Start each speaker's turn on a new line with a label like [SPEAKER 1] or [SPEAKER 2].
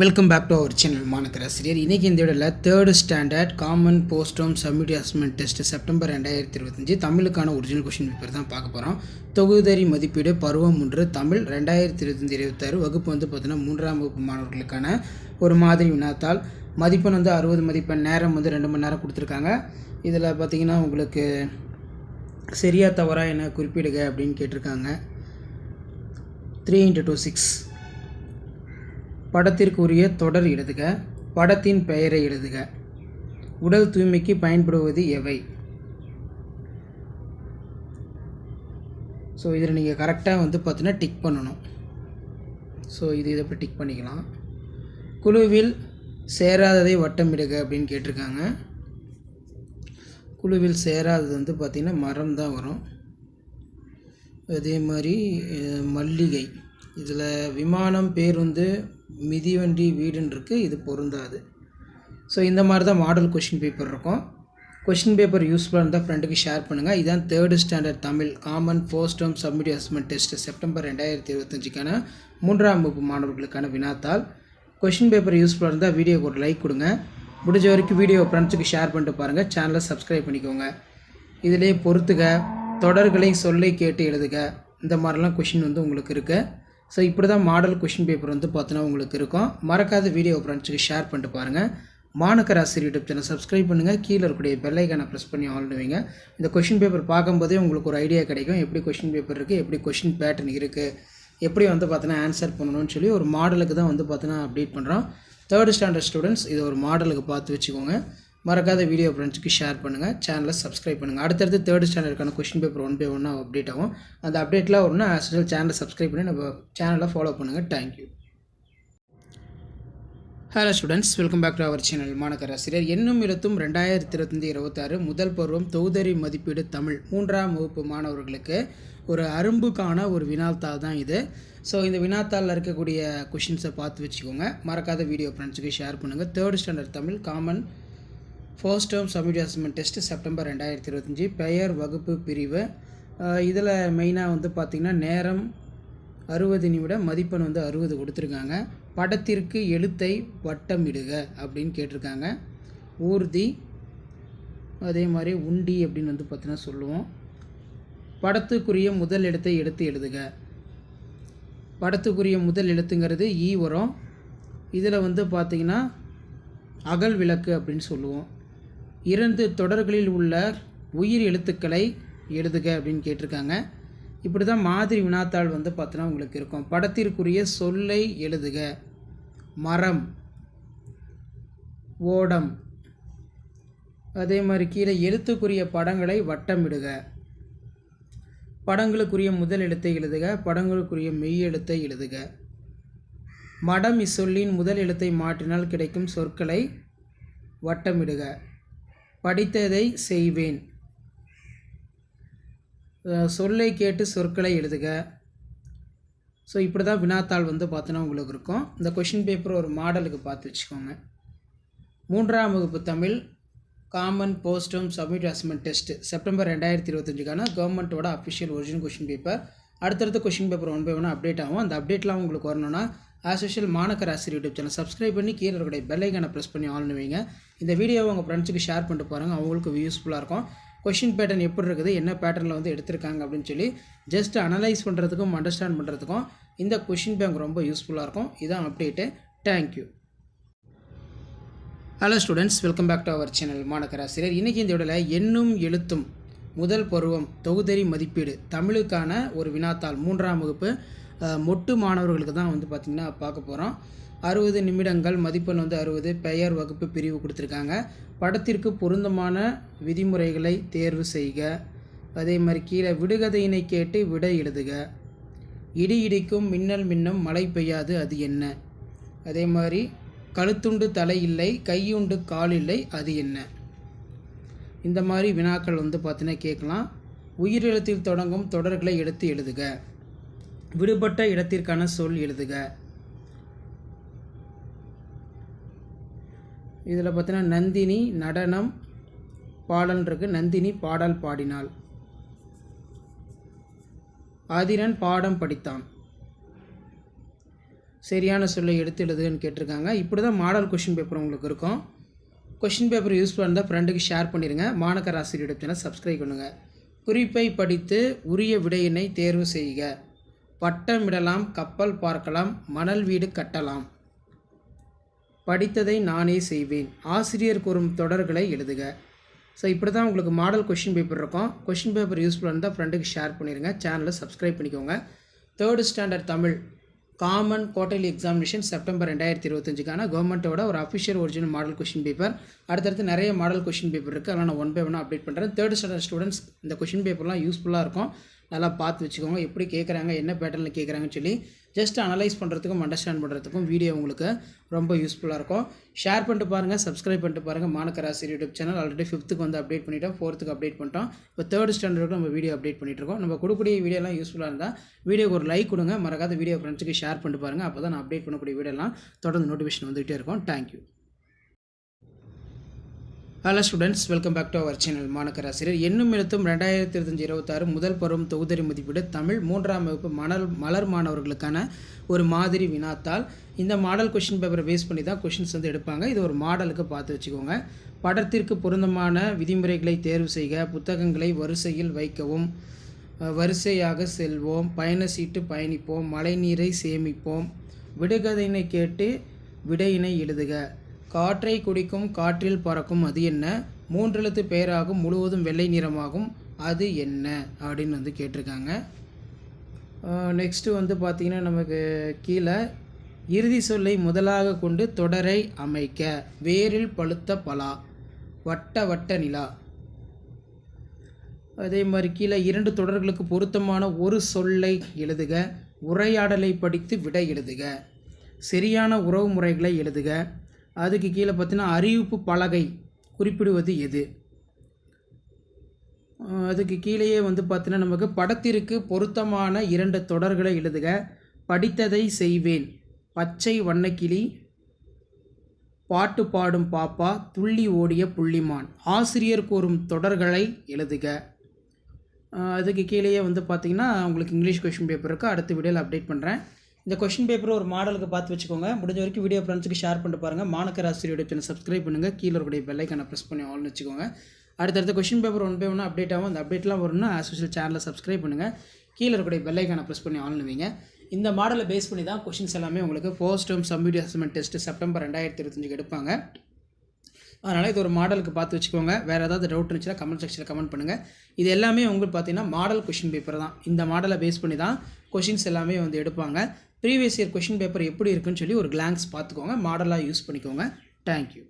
[SPEAKER 1] Welcome back to our channel Manakkarasiriyar. இன்றைக்கி இந்த வீடியோவில் 3rd standard common post home submit assessment test September 2025 தமிழுக்கான original question paper தான் பார்க்க போகிறோம். தொகுதறி மதிப்பீடு பருவம் 3 தமிழ் 2025-26 வகுப்பு பார்த்தீங்கன்னா 3ஆம் வகுப்பு மாணவர்களுக்கான ஒரு மாதிரி வினாத்தாள். மதிப்பெண் 60 மதிப்பெண், நேரம் 2 மணி நேரம் கொடுத்துருக்காங்க. இதில் பார்த்திங்கன்னா உங்களுக்கு சரியா தவறா என்ன குறிப்பிடுக அப்படின்னு கேட்டிருக்காங்க. 3 × 6 படத்திற்குரிய தொடர் எழுதுக. படத்தின் பெயரை எழுதுக. உடல் தூய்மைக்கு பயன்படுவது எவை? ஸோ இதில் நீங்கள் கரெக்டாக பார்த்தீங்கன்னா டிக் பண்ணணும். ஸோ இதை எப்படி டிக் பண்ணிக்கலாம். குழுவில் சேராததை வட்டமிடுக அப்படின்னு கேட்டிருக்காங்க. குழுவில் சேராதது பார்த்திங்கன்னா மரம் தான் வரும். அதே மாதிரி மல்லிகை, இதில் விமானம், பேருந்து, மிதிவண்டி, வீடுன்னு இருக்குது, இது பொருந்தாது. ஸோ இந்த மாதிரி தான் மாடல் கொஷின் பேப்பர் இருக்கும். கொஷின் பேப்பர் யூஸ்ஃபுல்லாக இருந்தால் ஃப்ரெண்டுக்கு ஷேர் பண்ணுங்கள். இதுதான் 3rd standard Tamil common post home submit assessment test September 2025க்கான 3ஆம் வகுப்பு மாணவர்களுக்கான வினாத்தாள். கொஷின் பேப்பர் யூஸ்ஃபுல்லாக இருந்தால் வீடியோக்கு ஒரு லைக் கொடுங்க. முடிஞ்ச வரைக்கும் வீடியோ ஃப்ரெண்ட்ஸுக்கு ஷேர் பண்ணிட்டு பாருங்கள். சேனலை சப்ஸ்கிரைப் பண்ணிக்கோங்க. இதிலே பொறுத்துக, தொடர்களை சொல்லை கேட்டு எழுதுக, இந்த மாதிரிலாம் கொஷின் உங்களுக்கு இருக்குது. ஸோ இப்படி தான் மாடல் கொஷின் பேப்பர் பார்த்தீங்கன்னா உங்களுக்கு இருக்கும். மறக்காத வீடியோ ஃப்ரெண்ட்ஸுக்கு ஷேர் பண்ணிட்டு பாருங்கள். மாணக்கராசிரியர் யூடியூப் சேனல் சப்ஸ்கிரைப் பண்ணுங்கள். கீழே இருக்கக்கூடிய பெல் ஐக்கானை ப்ரெஸ் பண்ணி ஆல் பண்ணுவீங்க. இந்த கொஷின் பேப்பர் பார்க்கும்போதே உங்களுக்கு ஒரு ஐடியா கிடைக்கும். எப்படி கொஷின் பேப்பர் இருக்குது, எப்படி கொஷின் பேட்டர்ன் இருக்குது, எப்படி பார்த்தீங்கன்னா ஆன்சர் பண்ணணும்னு சொல்லி ஒரு மாடலுக்கு தான் பார்த்தீங்கன்னா அப்டேட் பண்ணுறோம். 3rd ஸ்டாண்டர்ட் ஸ்டூடெண்ட்ஸ் இது ஒரு மாடலுக்கு பார்த்து வச்சுக்கோங்க. மறக்காத வீடியோ ஃப்ரெண்ட்ஸுக்கு ஷேர் பண்ணுங்கள். சேனலை சப்ஸ்கிரைப் பண்ணுங்கள். அடுத்தடுத்து 3rd ஸ்டாண்டர்டுக்கான கொஷின் பேப்பர் 1 by 1 அப்டேட் ஆகும். அந்த அப்டேட்லாம் வரும்னா ஆஸ் யூசுவல் சேனலை சப்ஸ்கிரைப் பண்ணி நம்ம சேனலை ஃபாலோ பண்ணுங்கள். Thank you. Hello students, welcome back to our channel Manakkarasiriyar. எண்ணும் எழுத்தும் 2025-26 முதல் பருவம் தொகுதறி மதிப்பீடு தமிழ் 3ஆம் வகுப்பு மாணவர்களுக்கு ஒரு அரும்புக்கான ஒரு வினாத்தாள் தான் இது. ஸோ இந்த வினாத்தாளில் இருக்கக்கூடிய கொஷின்ஸை பார்த்து வச்சுக்கோங்க. மறக்காத வீடியோ ஃப்ரெண்ட்ஸுக்கு ஷேர் பண்ணுங்கள். 3rd standard Tamil common first term submit assessment test September 2025 பெயர் வகுப்பு பிரிவு. இதில் மெயினாக பார்த்திங்கன்னா நேரம் 60 நிமிடம், மதிப்பெண் 60 கொடுத்துருக்காங்க. படத்திற்கு எழுத்தை வட்டமிடுக அப்படின்னு கேட்டிருக்காங்க. ஊர்தி, அதே மாதிரி உண்டி அப்படின்னு பார்த்திங்கன்னா சொல்லுவோம். படத்துக்குரிய முதல் எழுத்தை எடுத்து எழுதுக. படத்துக்குரிய முதல் எழுத்துங்கிறது ஈ வரும். இதில் பார்த்திங்கன்னா அகல் விளக்கு அப்படின்னு சொல்லுவோம். 2 தொடர்களில் உள்ள உயிர் எழுத்துக்களை எழுதுக அப்படின்னு கேட்டிருக்காங்க. இப்படி தான் மாதிரி வினாத்தாள் பார்த்தீங்கன்னா உங்களுக்கு இருக்கும். படத்திற்குரிய சொல்லை எழுதுக. மரம், ஓடம், அதே மாதிரி கீழே எழுத்துக்குரிய படங்களை வட்டமிடுக. படங்களுக்குரிய முதல் எழுத்தை எழுதுக. படங்களுக்குரிய மெய் எழுத்தை எழுதுக. மடம் இச்சொல்லின் முதல் எழுத்தை மாற்றினால் கிடைக்கும் சொற்களை வட்டமிடுக. படித்ததை செய்வேன். சொல்லை கேட்டு சொற்களை எழுதுக. ஸோ இப்படி தான் வினாத்தாள் பார்த்தோன்னா உங்களுக்கு இருக்கும். இந்த கொஷின் பேப்பர் ஒரு மாடலுக்கு பார்த்து வச்சுக்கோங்க. 3ஆம் வகுப்பு Tamil common post home submit assessment test September 2025க்கான கவர்மெண்ட்டோட அஃபிஷியல் ஒரிஜினல் கொஷின் பேப்பர். அடுத்தடுத்த கொஷின் பேப்பர் 1 by 1 அப்டேட் ஆகும். அந்த அப்டேட்லாம் உங்களுக்கு வரணும்னா as usual Manakkarasiriyar YouTube channel subscribe பண்ணி கீழே இருக்கக்கூடிய பெல் ஐக்கானை ப்ரெஸ் பண்ணி ஆல் பண்ணுவீங்க. இந்த வீடியோவை உங்கள் ஃப்ரெண்ட்ஸுக்கு ஷேர் பண்ணிட்டு பாருங்கள். அவங்களுக்கு யூஸ்ஃபுல்லாக இருக்கும். கொஷின் பேட்டர்ன் எப்படி இருக்குது, என்ன பேட்டர்னில் எடுத்திருக்காங்க அப்படின்னு சொல்லி ஜஸ்ட் அனலைஸ் பண்ணுறதுக்கும் அண்டர்ஸ்டாண்ட் பண்ணுறதுக்கும் இந்த கொஷின் பேங்க் ரொம்ப யூஸ்ஃபுல்லாக இருக்கும். இதான் update. Thank you. Hello students, welcome back to our channel Manakkarasiriyar. இன்றைக்கி இந்த வீடியோவில் எண்ணும் எழுத்தும் முதல் பருவம் தொகுதறி மதிப்பீடு தமிழுக்கான ஒரு வினாத்தாள் 3ஆம் வகுப்பு மொட்டு மாணவர்களுக்கு தான் பார்த்திங்கன்னா பார்க்க போகிறோம். 60 நிமிடங்கள், மதிப்பெண் 60, பெயர் வகுப்பு பிரிவு கொடுத்துருக்காங்க. படத்திற்கு பொருத்தமான விதிமுறைகளை தேர்வு செய்க. அதே மாதிரி கீழே விடுகதையினை கேட்டு விடை எழுதுக. இடி இடிக்கும், மின்னல் மின்னும், மழை பெய்யாது, அது என்ன? அதே மாதிரி கழுத்துண்டு தலை இல்லை, கையுண்டு கால் இல்லை, அது என்ன? இந்த மாதிரி வினாக்கள் பார்த்தீங்கன்னா கேட்கலாம். உயிரெழுத்தில் தொடங்கும் தொடர்களை எடுத்து எழுதுக. விடுபட்ட இடத்திற்கான சொல் எழுதுக. இதில் பார்த்தீங்கன்னா நந்தினி நடனம் பாடல் இருக்குது. நந்தினி பாடல் பாடினாள். ஆதிரன் பாடம் படித்தான். சரியான சொல்லை எடுத்து எழுதுன்னு கேட்டிருக்காங்க. இப்படி தான் மாடல் கொஷின் பேப்பர் உங்களுக்கு இருக்கும். கொஷின் பேப்பர் யூஸ்ஃபுல்லாக இருந்தால் ஃப்ரெண்டுக்கு ஷேர் பண்ணிடுங்க. மாணக்கர் ஆசிரியர் யூடியூப் சேனல் சப்ஸ்கிரைப் பண்ணுங்கள். குறிப்பை படித்து உரிய விடையினை தேர்வு செய்க. பட்டமிடலாம், கப்பல் பார்க்கலாம், மணல் வீடு கட்டலாம். படித்ததை நானே செய்வேன். ஆசிரியர் கூறும் தொடர்களை எழுதுக. ஸோ இப்படி தான் உங்களுக்கு மாடல் கொஷின் பேப்பர் இருக்கும். கொஷின் பேப்பர் யூஸ்ஃபுல்லாக இருந்தால் ஃப்ரெண்டுக்கு ஷேர் பண்ணிடுங்க. சேனலை சப்ஸ்கிரைப் பண்ணிக்கோங்க. 3rd standard Tamil common quarterly examination September 2025க்கான கவர்மெண்ட்டோட ஒரு official original model question paper. அடுத்தடுத்து நிறைய மாடல் கொஷின் பேப்பர் இருக்குது. அதெல்லாம் நான் 1 by 1 அப்டேட் பண்ணுறேன். 3rd ஸ்டாண்டர்ட் ஸ்டூடெண்ட்ஸ் இந்த கொஷின் பேப்பர்லாம் யூஸ்ஃபுல்லாக இருக்கும். நல்லா பார்த்து வச்சுக்கோங்க. எப்படி கேட்குறாங்க, என்ன பேட்டர்னில் கேட்குறாங்கன்னு சொல்லி ஜஸ்ட் அனலைஸ் பண்ணுறதுக்கும் அண்டர்ஸ்டாண்ட் பண்ணுறதுக்கும் வீடியோ உங்களுக்கு ரொம்ப யூஸ்ஃபுல்லாக இருக்கும். ஷேர் பண்ணிட்டு பாருங்கள், சப்ஸ்கிரைப் பண்ணிட்டு பாருங்கள். மாணக்கர் ஆசிரியர் யூடியூப் சேனல் ஆல்ரெடி 5th வந்து அப்டேட் பண்ணிட்டோம், 4th அப்டேட் பண்ணிட்டோம். இப்போ 3rd ஸ்டாண்டர்டுக்கு நம்ம வீடியோ அப்டேட் பண்ணிட்டுருக்கோம். நம்ம கொடுக்கக்கூடிய வீடியோலாம் யூஸ்ஃபுல்லாக இருந்தால் வீடியோக்கு ஒரு லைக் கொடுங்க. மறக்காத வீடியோ ஃப்ரெண்ட்ஸுக்கு ஷேர் பண்ணிட்டு பாருங்கள். அப்போ தான் நான் அப்டேட் பண்ணக்கூடிய வீடியோலாம் தொடர்ந்து நோட்டிஃபிகேஷன் வந்துகிட்டே இருக்கும். Thank you. Hello students, welcome back to our channel Manakkar Asiriyar. எண்ணும் எழுத்தும் 2025-26 முதல் பருவம் தொகுதி மதிப்பீடு தமிழ் 3ஆம் வகுப்பு மலர் மாணவர்களுக்கான ஒரு மாதிரி வினாத்தாள். இந்த மாடல் கொஷின் பேப்பரை பேஸ் பண்ணி தான் கொஷின்ஸ் வந்து எடுப்பாங்க. இது ஒரு மாடலுக்கு பார்த்து வச்சுக்கோங்க. படத்திற்கு பொருந்தமான விதிமுறைகளை தேர்வு செய்க. புத்தகங்களை வரிசையில் வைக்கவும், வரிசையாக செல்வோம், பயண சீட்டு பயணிப்போம், மழைநீரை சேமிப்போம், விடுகதையினை கேட்டு விடையினை எழுதுக. காற்றை குடிக்கும், காற்றில் பறக்கும், அது என்ன? 3 எழுத்து பெயராகும், முழுவதும் வெள்ளை நிறமாகும், அது என்ன அப்படின்னு வந்து கேட்டிருக்காங்க. நெக்ஸ்ட்டு வந்து பார்த்திங்கன்னா நமக்கு கீழே இறுதி சொல்லை முதலாக கொண்டு தொடரை அமைக்க. வேரில் பழுத்த பலா, வட்ட வட்ட நிலா. அதே மாதிரி கீழே 2 தொடர்களுக்கு பொருத்தமான ஒரு சொல்லை எழுதுக. உரையாடலை படித்து விடை எழுதுக. சரியான உறவு முறைகளை எழுதுக. அதுக்கு கீழே பார்த்தீங்கன்னா அறிவிப்பு பலகை குறிப்பிடுவது எது? அதுக்கு கீழேயே வந்து பார்த்தீங்கன்னா நமக்கு படத்திற்கு பொருத்தமான 2 தொடர்களை எழுதுக. படித்ததை செய்வேன், பச்சை வண்ணக்கிளி, பாட்டு பாடும் பாப்பா, துள்ளி ஓடிய புள்ளிமான். ஆசிரியர் கூறும் தொடர்களை எழுதுக. அதுக்கு கீழேயே வந்து பார்த்திங்கன்னா உங்களுக்கு இங்கிலீஷ் கொஷின் பேப்பர் இருக்குது. அடுத்த வீடியோவில் அப்டேட் பண்ணுறேன். இந்த கொஷின் பேப்பர் ஒரு மாடலுக்கு பார்த்து வச்சுக்கோங்க. முடிஞ்ச வரைக்கும் வீடியோ ஃப்ரெண்ட்ஸுக்கு ஷேர் பண்ணிட்டு பாருங்கள். மாணக்கர் ஆசிரியர் சேனல் சப்ஸ்கிரைப் பண்ணுங்கள். கீழே இருக்கக்கூடிய பெல் ஐக்கானை ப்ரெஸ் பண்ணி ஆல்னு வச்சுக்கோங்க. அடுத்தடுத்த கொஷின் பேப்பர் 1 by 1 அப்டேட் ஆகும். அந்த அப்டேட்லாம் வரணும்னா ஆஸ் யூஷுவல் சேனலை சப்ஸ்கிரைப் பண்ணுங்கள். கீழே இருக்கக்கூடிய பெல் ஐக்கானை ப்ரெஸ் பண்ணி ஆல்னு வைங்க. இந்த மாடலை பேஸ் பண்ணி தான் கொஷின்ஸ் எல்லாமே உங்களுக்கு first term submit assessment test September 2025 எடுப்பாங்க. அதனால் இது ஒரு மாடலுக்கு பார்த்து வச்சுக்கோங்க. வேறு ஏதாவது டவுட் இருந்துச்சுன்னா கமெண்ட் செக்ஷனில் கமெண்ட் பண்ணுங்கள். இது எல்லாமே உங்களுக்கு பார்த்தீங்கன்னா மாடல் கொஷின் பேப்பர் தான். இந்த மாடலை பேஸ் பண்ணி தான் கொஷின்ஸ் எல்லாமே வந்து எடுப்பாங்க. ப்ரீவியஸ் இயர் கொஷின் பேப்பர் எப்படி இருக்குன்னு சொல்லி ஒரு கிளான்ஸ் பார்த்துக்கோங்க. மாடலாக யூஸ் பண்ணிக்கோங்க. தேங்க்யூ.